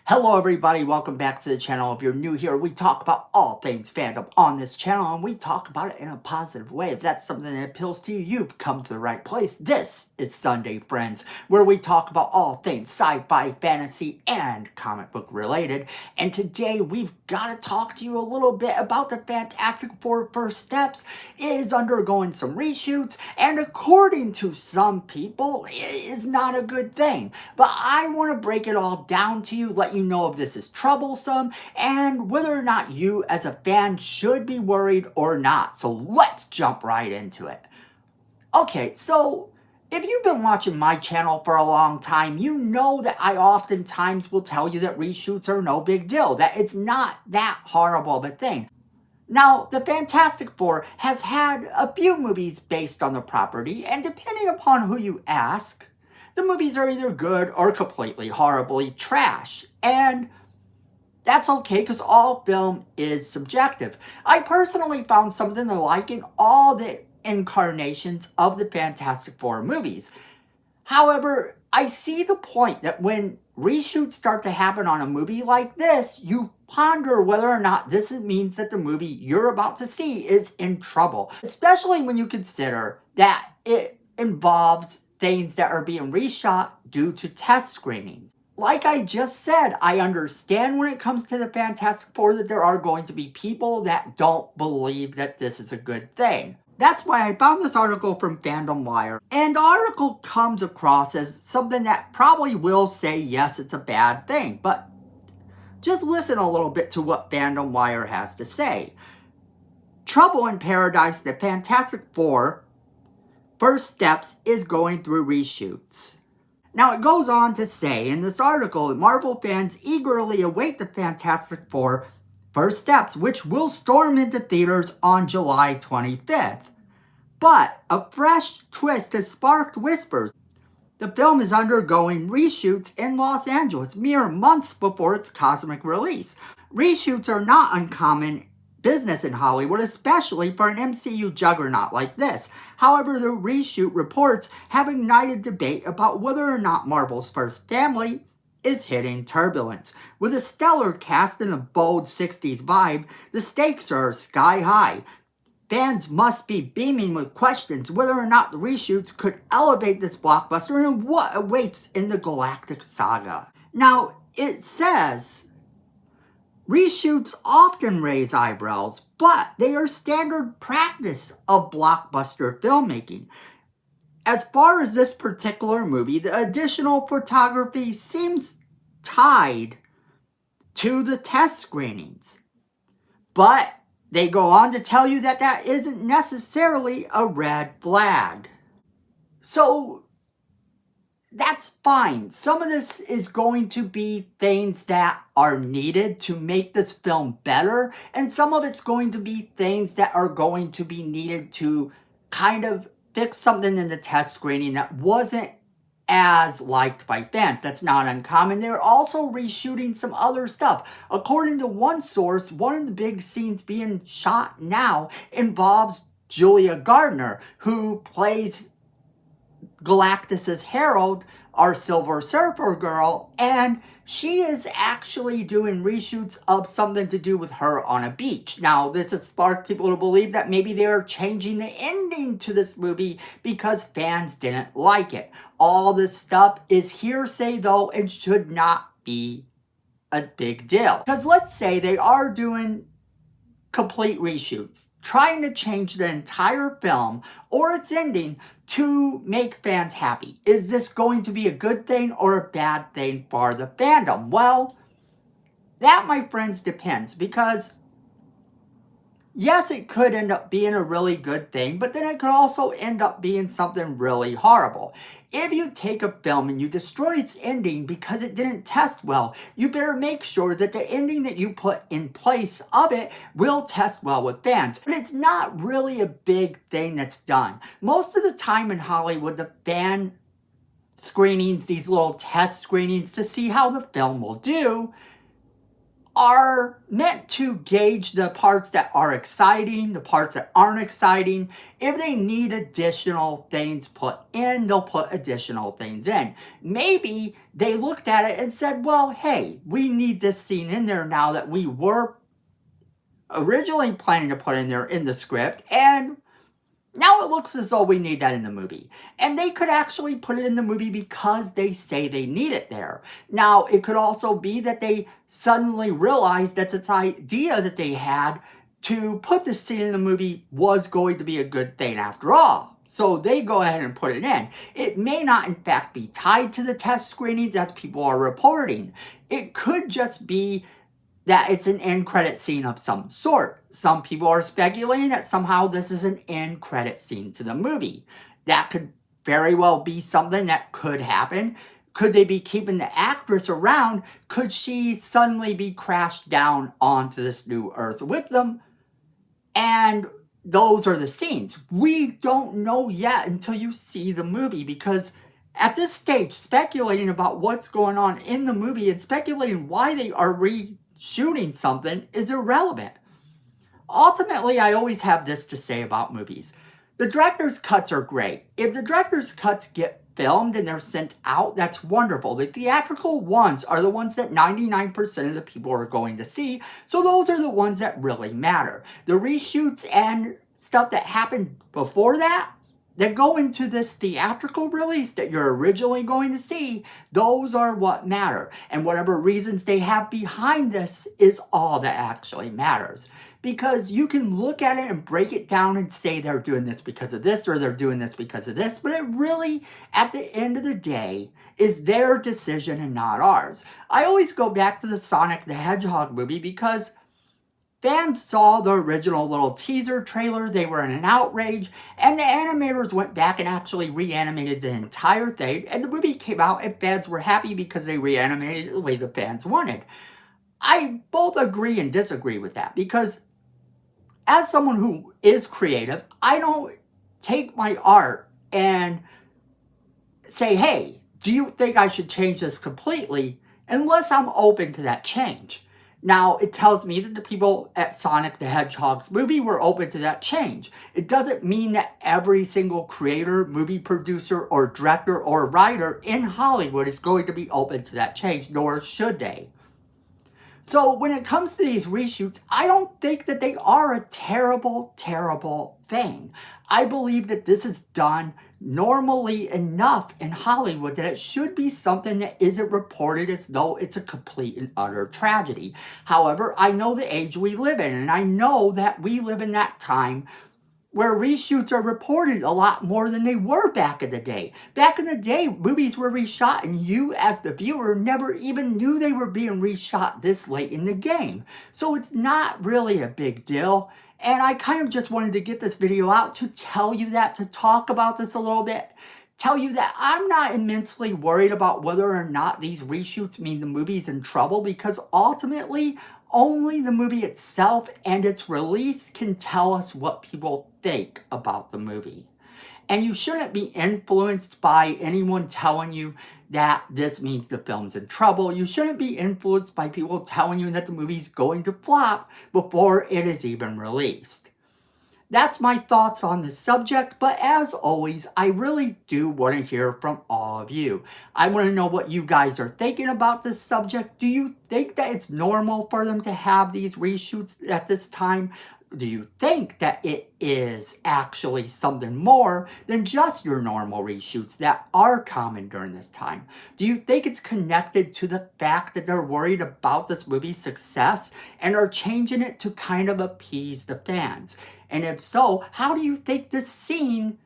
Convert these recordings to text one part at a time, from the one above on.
Hello everybody, welcome back to the channel. If you're new here, we talk about all things fandom on this channel and we talk about it in a positive way. If that's something that appeals to you, you've come to the right place. This is Sunday Friends, where we talk about all things sci-fi, fantasy, and comic book related. And today we've got to talk to you a little bit about the Fantastic Four First Steps. It is undergoing some reshoots and according to some people, it is not a good thing. But I want to break it all down to you, let you know if this is troublesome and whether or not you as a fan should be worried or not. So let's jump right into it. Okay, so if you've been watching my channel for a long time, you know that I oftentimes will tell you that reshoots are no big deal, that it's not that horrible of a thing. Now, the Fantastic Four has had a few movies based on the property, and depending upon who you ask, the movies are either good or completely horribly trash. And that's okay because all film is subjective. I personally found something to like in all the incarnations of the Fantastic Four movies. However, I see the point that when reshoots start to happen on a movie like this, you ponder whether or not this means that the movie you're about to see is in trouble. Especially when you consider that it involves things that are being reshot due to test screenings. Like I just said, I understand when it comes to the Fantastic Four that there are going to be people that don't believe that this is a good thing. That's why I found this article from Fandom Wire. And the article comes across as something that probably will say, yes, it's a bad thing. But just listen a little bit to what Fandom Wire has to say. Trouble in Paradise, the Fantastic Four First Steps is going through reshoots. Now it goes on to say in this article that Marvel fans eagerly await the Fantastic Four First Steps, which will storm into theaters on July 25th. But a fresh twist has sparked whispers. The film is undergoing reshoots in Los Angeles mere months before its cosmic release. Reshoots are not uncommon business in Hollywood, especially for an MCU juggernaut like this. However, the reshoot reports have ignited debate about whether or not Marvel's first family is hitting turbulence. With a stellar cast and a bold 60s vibe, the stakes are sky high. Fans must be beaming with questions whether or not the reshoots could elevate this blockbuster and what awaits in the galactic saga. Now, it says reshoots often raise eyebrows, but they are standard practice of blockbuster filmmaking. As far as this particular movie, the additional photography seems tied to the test screenings. But they go on to tell you that that isn't necessarily a red flag. So that's fine. Some of this is going to be things that are needed to make this film better, and some of it's going to be things that are going to be needed to kind of fix something in the test screening that wasn't as liked by fans. That's not uncommon. They're also reshooting some other stuff. According to one source, one of the big scenes being shot now involves Julia Gardner, who plays Galactus's Herald, our Silver Surfer girl, and she is actually doing reshoots of something to do with her on a beach. Now, this has sparked people to believe that maybe they are changing the ending to this movie because fans didn't like it. All this stuff is hearsay, though, and should not be a big deal. Because let's say they are doing complete reshoots, trying to change the entire film or its ending to make fans happy. Is this going to be a good thing or a bad thing for the fandom? Well, that, my friends, depends, because yes, it could end up being a really good thing, but then it could also end up being something really horrible. If you take a film and you destroy its ending because it didn't test well, you better make sure that the ending that you put in place of it will test well with fans. But it's not really a big thing that's done. Most of the time in Hollywood, the fan screenings, these little test screenings to see how the film will do, are meant to gauge the parts that are exciting, the parts that aren't exciting. If they need additional things put in, they'll put additional things in. Maybe they looked at it and said, well, hey, we need this scene in there now that we were originally planning to put in there in the script, and now it looks as though we need that in the movie. And they could actually put it in the movie because they say they need it there. Now, it could also be that they suddenly realized that this idea that they had to put this scene in the movie was going to be a good thing after all. So they go ahead and put it in. It may not, in fact, be tied to the test screenings as people are reporting. It could just be that it's an end credit scene of some sort. Some people are speculating that somehow this is an end credit scene to the movie. That could very well be something that could happen. Could they be keeping the actress around? Could she suddenly be crashed down onto this new Earth with them? And those are the scenes. We don't know yet until you see the movie, because at this stage, speculating about what's going on in the movie and speculating why they are reshooting something is irrelevant. Ultimately, I always have this to say about movies. The director's cuts are great. If the director's cuts get filmed and they're sent out, that's wonderful. The theatrical ones are the ones that 99% of the people are going to see, so those are the ones that really matter. The reshoots and stuff that happened before that go into this theatrical release that you're originally going to see, those are what matter. And whatever reasons they have behind this is all that actually matters. Because you can look at it and break it down and say they're doing this because of this or they're doing this because of this, but it really, at the end of the day, is their decision and not ours. I always go back to the Sonic the Hedgehog movie because fans saw the original little teaser trailer, they were in an outrage, and the animators went back and actually reanimated the entire thing, and the movie came out and fans were happy because they reanimated it the way the fans wanted. I both agree and disagree with that, because as someone who is creative, I don't take my art and say, hey, do you think I should change this completely, unless I'm open to that change. Now, it tells me that the people at Sonic the Hedgehog's movie were open to that change. It doesn't mean that every single creator, movie producer, or director, or writer in Hollywood is going to be open to that change, nor should they. So when it comes to these reshoots, I don't think that they are a terrible, terrible thing. I believe that this is done normally enough in Hollywood that it should be something that isn't reported as though it's a complete and utter tragedy. However, I know the age we live in, and I know that we live in that time where reshoots are reported a lot more than they were back in the day. Back in the day, movies were reshot and you as the viewer never even knew they were being reshot this late in the game. So it's not really a big deal. And I kind of just wanted to get this video out to tell you that, to talk about this a little bit. Tell you that I'm not immensely worried about whether or not these reshoots mean the movie's in trouble, because ultimately only the movie itself and its release can tell us what people think about the movie. And you shouldn't be influenced by anyone telling you that this means the film's in trouble. You shouldn't be influenced by people telling you that the movie's going to flop before it is even released. That's my thoughts on this subject, but as always, I really do want to hear from all of you. I want to know what you guys are thinking about this subject. Do you think that it's normal for them to have these reshoots at this time? Do you think that it is actually something more than just your normal reshoots that are common during this time? Do you think it's connected to the fact that they're worried about this movie's success and are changing it to kind of appease the fans? And if so, how do you think this scene,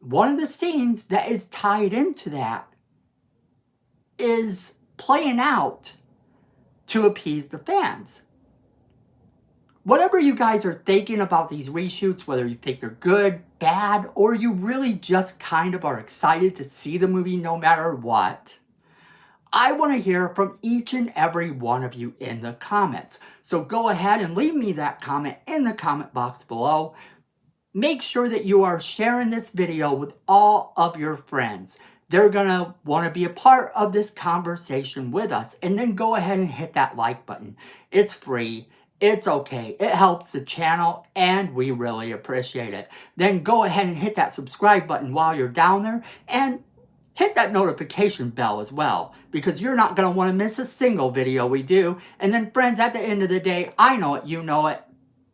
one of the scenes that is tied into that, is playing out to appease the fans? Whatever you guys are thinking about these reshoots, whether you think they're good, bad, or you really just kind of are excited to see the movie no matter what, I want to hear from each and every one of you in the comments. So go ahead and leave me that comment in the comment box below. Make sure that you are sharing this video with all of your friends. they're gonna want to be a part of this conversation with us. And then go ahead and hit that like button. It's free. It's okay. It helps the channel and we really appreciate it. Then go ahead and hit that subscribe button while you're down there and hit that notification bell as well, because you're not going to want to miss a single video we do. And then friends, at the end of the day, I know it, you know it,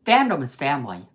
fandom is family.